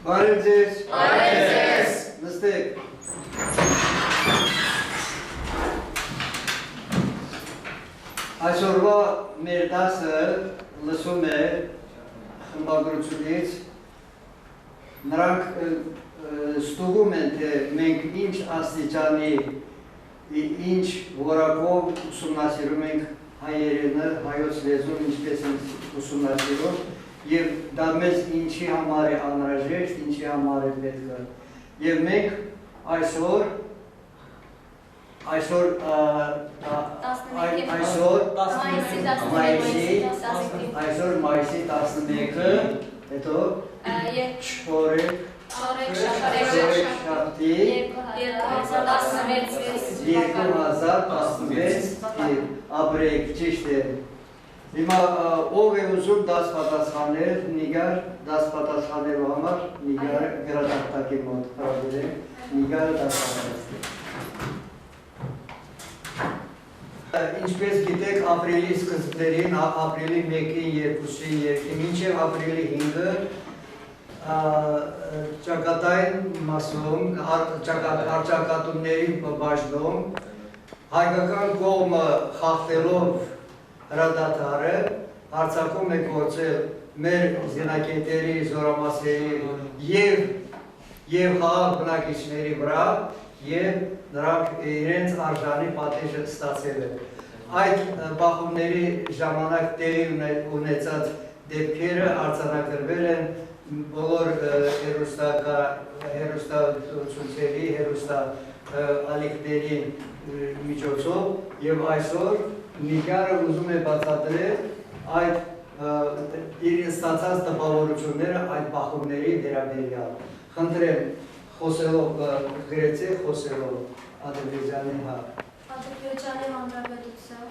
Բարև ձեզ։ Նստեք։ Այսօրվա մեր դասը լսում է խմբագրությունից, նրանք ստուգում են, թե մենք ինչ աստիճանի, ինչ որակով ուսումնասիրում ենք հայերենը, հայոց լեզուն, ինչպես ենք ուսումնասիրում, և դա մեզ ինչի համար է անհրաժեշտ, ինչի համար է պետք է։ Եվ մենք այսօր մայիսի 11-ը, հետո շաբթի 2016 ապրեիք, ճիշտ է։ Հիմա ով է ուզում դաս պատասխանել, Նիգար դաս պատասխանելու համար, Նիգարը գրատախտակի մոտ հրավիրենք, Նիգարը դաս պատասխանել։ Ինչպես գիտեք, ապրիլի սկզբներին, ապրիլի 1-ին, 2-ին, 3-ին, մինչև ապրիլի 5-ը ճակատային մասում, արճակատումների բաժնում, հայկական կողմը խախտելով հրադադարը, հարձակում է գործել մեր զինակետերի, զորամասերի և խաղաղ բնակիչների վրա և նրանք իրենց արժանի պատիժը ստացել են։ Այդ բախումների ժամանակ տեղի ունեցած դեպքերը արձանագրվել են բոլոր հեռուստացույցերի, հեռուստաալիքների միջոցով և այսօր Նիգարը ուզում է բացատրել իր ստացած տպավորությունները այդ բախումների վերաբերյալ։ Խնդրեմ, խոսելով գրեցեք, խոսելով Ադրբեջանի Ադրբեջանի Հանրապետության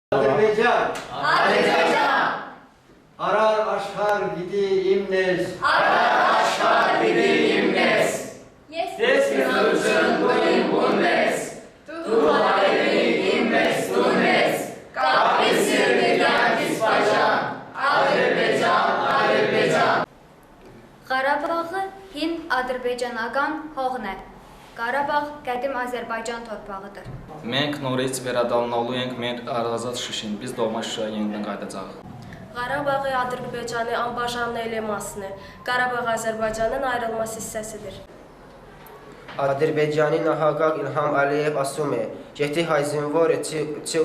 Ադրբեջան Արար աշխար գիտի իմնես Ես միություն բույն բունես Դու հայրենիք իմնես տունես Կապի սիրտի կյանքիս պաշան Ադրբեջան Ղարաբաղը հին ադրբեջանական հողն է Ղարաբաղ գետիմ Ադրբեջան թորպաղıdır Մենք նորից վերադառնալու ենք մեր առազատ Շուշին, biz doğma Şuşaya yeniden qayıdacağıq. Qarabağı Ադրբեջանի անբաժանելի մասն է։ Qarabağ Azərbaycanın ayrılmaz hissəsidir։ Ադրբեջանի նախագահ Իլհամ Ալիև ասում է. «Եթե հայ զինվորը չի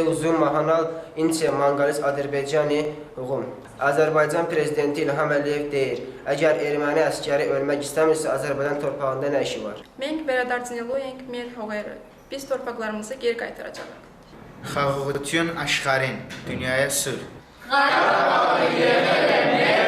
ուզում մահանալ, ինչ է ման գալիս Ադրբեջանի ուղում»։ Ադրբեջան պրեզիդենտի Իլհամ Ալիև deyir. Əgər erməni əsgəri ölmək istəmirsə, Azərbaycan torpağında nə işi var? Մենք վերադարձնելու ենք մեր հողերը, biz torpaqlarımızı geri qaytaracağıq։ Խաղաղություն աշխարհին, դունյայա սուր։ Ղարաբաղը եղել է մեր